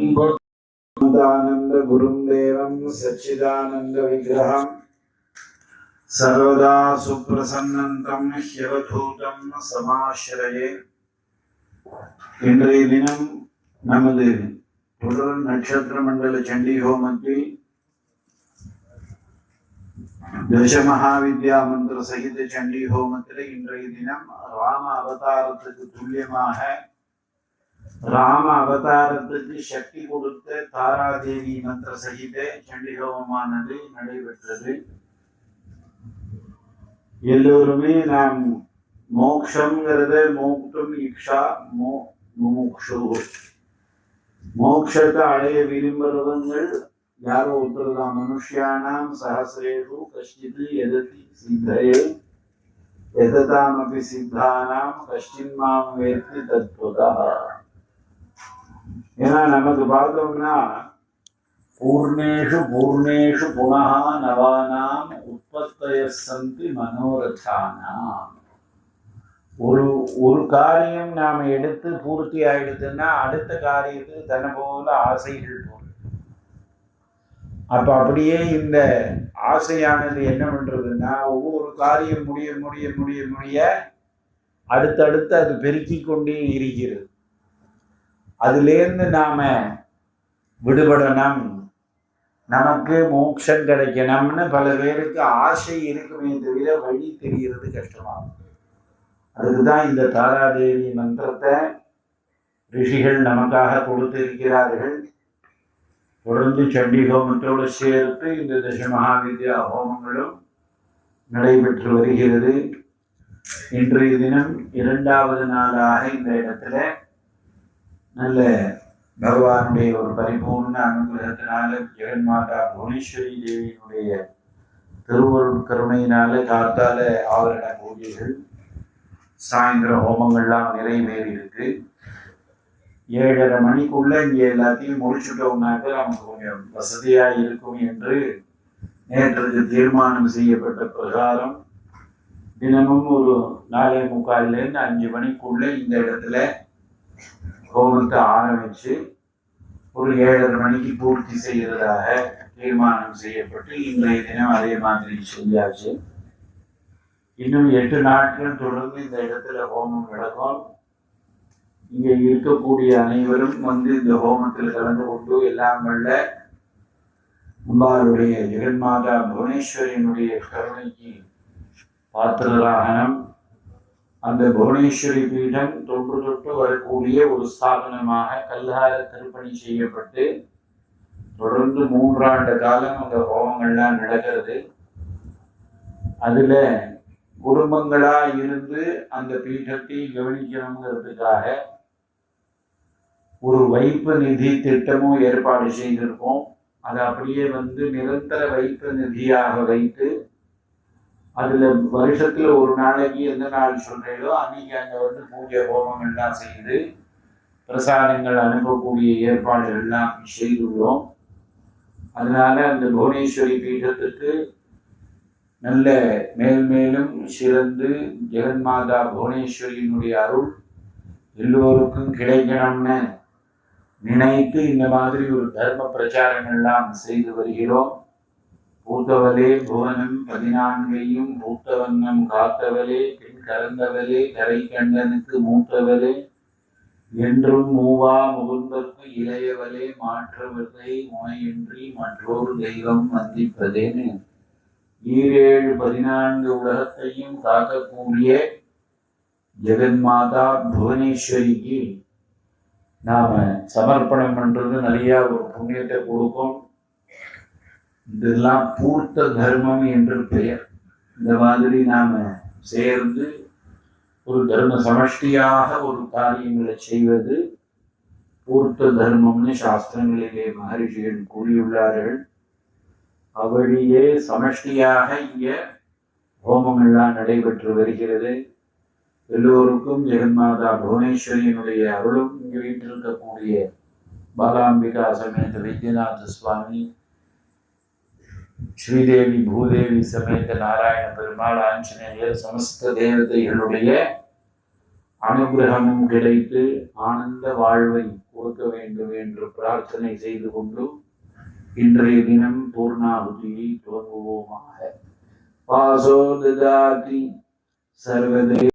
शान्तानंद गुरुं देवं सच्चिदानंद विग्रहं सर्वदा सुप्रसन्नं ह्यवधूतं समाश्रये. இன்றைய தினம் நமது தொடர் நட்சத்திர மண்டல சண்டி ஹோமத்தில் தச மகாவித்யா மந்திர சகித சண்டி ஹோமத்தில் இன்றைய தினம் ராம அவதாரத்துக்கு துல்லியமாக ராம அவதாரத்துக்கு சக்தி கொடுத்த தாராதேவி மந்திர சகித சண்டி ஹோமமானது நடைபெற்றது. எல்லோருமே நாம் மோக்ஷங்கிறத மோக்தும் இக்ஷா முமுக்ஷு மோக்ஷத்தை அடைய விரும்புறவங்கள் யாரோ ஒருத்தர் தான். மனுஷியானாம் சஹசிரேஷு கஷ்டித் எததி சித்தயே எததாமபி சித்தானாம் கஷ்டின் மாம் வேத்தி தத்வதா. ஏன்னா நமக்கு பார்த்தோம்னா பூர்ணேஷு பூர்ணேஷு புனः நவானாம் உற்பத்தயः சந்தி மனோரதானாம். ஒரு காரியம் நாம் எடுத்து பூர்த்தி ஆயிடுதுன்னா அடுத்த காரியத்துக்கு தன்னை போல ஆசைகள் போகும். அப்ப அப்படியே இந்த ஆசையானது என்ன பண்றதுன்னா ஒவ்வொரு காரியம் முடிய முடிய முடிய முடிய அடுத்தடுத்து அது பெருக்கி கொண்டே இருக்கிறது. அதுலேருந்து நாம விடுபடணும், நமக்கு மோட்சம் கிடைக்கணும்னு பல பேருக்கு ஆசை இருக்குமே தவிர வழி தெரிகிறது கஷ்டமாகும். அதுக்குதான் இந்த தாராதேவி மந்திரத்தை ரிஷிகள் நமக்காக கொடுத்திருக்கிறார்கள். தொடர்ந்து சண்டி ஹோமத்தோடு சேர்த்து இந்த தச மகாவித்யா ஹோமங்களும் நடைபெற்று வருகிறது. இன்றைய தினம் இரண்டாவது நாளாக இந்த இடத்துல நல்ல பகவானுடைய ஒரு பரிபூர்ண அனுகிரகத்தினால ஜெகன்மாதா புவனேஸ்வரி தேவியினுடைய திருவருள் கருணையினால காத்தால ஆவரண பூஜைகள் சாயந்தர ஹோமங்கள்லாம் நிறைவேறி இருக்கு. 7:30 மணிக்குள்ள இங்க எல்லாத்தையும் முடிச்சுட்டோம்னாக்க நமக்கு கொஞ்சம் வசதியா இருக்கும் என்று நேற்றுக்கு தீர்மானம் செய்யப்பட்ட பிரகாரம் தினமும் ஒரு 4:45 5 மணிக்குள்ள இந்த இடத்துல ஹோமத்தை ஆரம்பிச்சு ஒரு 7:30 மணிக்கு பூர்த்தி செய்யறதாக தீர்மானம் செய்யப்பட்டு இன்றைய தினம் அதே மாதிரி செஞ்சாச்சு. இன்னும் 8 நாட்கள் தொடர்ந்து இந்த இடத்துல ஹோமம் நடக்கும். இங்க இருக்கக்கூடிய அனைவரும் வந்து இந்த ஹோமத்தில் கலந்து கொண்டு எல்லாம் வல்ல அம்பாளுடைய ஜெகன்மாதா புவனேஸ்வரியினுடைய கருணைக்கு பாத்திரராகணும். அந்த புவனேஸ்வரி பீடம் தொன்று தொட்டு வரக்கூடிய ஒரு ஸ்தாபனமாக கல்கார திருப்பணி செய்யப்பட்டு தொடர்ந்து 3 ஆண்டு காலம் அந்த ஹோமங்கள்லாம் நடக்கிறது. அதுல குடும்பங்களா இருந்து அந்த பீடத்தை கவனிக்கணுங்கிறதுக்காக ஒரு வைப்பு நிதி திட்டமும் ஏற்பாடு செய்திருக்கோம். அதை அப்படியே வந்து நிரந்தர வைப்பு நிதியாக வைத்து அதுல வருஷத்துல ஒரு நாளைக்கு எந்த நாள் சொல்றீங்களோ அன்னைக்கு அங்க வந்து பூஜை ஹோமங்கள்லாம் செய்து பிரசாதங்கள் அனுப்பக்கூடிய ஏற்பாடுகள்லாம் செய்துள்ளோம். அதனால அந்த புவனேஸ்வரி பீடத்துக்கு நல்ல மேல்மேலும் சிறந்து ஜெகன்மாதா புவனேஸ்வரியினுடைய அருள் எல்லோருக்கும் கிடைக்கணும்னு நினைத்து இந்த மாதிரி ஒரு தர்ம பிரச்சாரங்கள்லாம் செய்து வருகிறோம். பூத்தவளே புவனம் 14 பூத்தவண்ணம் காத்தவளே பின் கலந்தவளே கரை கண்டனுக்கு மூத்தவளே என்றும் மூவா முகுந்தற்கு இளையவளே மாற்றவர்களை முனையின்றி மற்றொரு தெய்வம் வந்திப்பதேன்னு 14 உலகத்தையும் காக்கக்கூடிய ஜெகன்மாதா புவனேஸ்வரிக்கு நாம சமர்ப்பணம் பண்றது நிறைய ஒரு புண்ணியத்தை கொடுக்கும். இதெல்லாம் பூர்த்த தர்மம் என்று பெயர். இந்த மாதிரி நாம சேர்ந்து ஒரு தர்ம சமஷ்டியாக ஒரு காரியங்களை செய்வது பூர்த்த தர்மம்னு சாஸ்திரங்களிலே மகரிஷிகள் கூறியுள்ளார்கள். அவழியே சமஷ்டியாக இங்க ஹோமங்கள்லாம் நடைபெற்று வருகிறது. எல்லோருக்கும் ஜெகன்மாதா புவனேஸ்வரியினுடைய அருளும் இங்கு வீட்டிருக்கக்கூடிய பாலாம்பிகா சமேத வைத்தியநாத சுவாமி, ஸ்ரீதேவி பூதேவி சமேத நாராயண பெருமாள், ஆஞ்சநேயர், சமஸ்த தேவதைகளுடைய அனுகிரகமும் கிடைத்து ஆனந்த வாழ்வை கொடுக்க வேண்டும் என்று பிரார்த்தனை செய்து கொண்டு இன்றைய தினம் பூர்ணாகுதியை துவங்குவோமாக. பாசோ ததாதி சர்வதே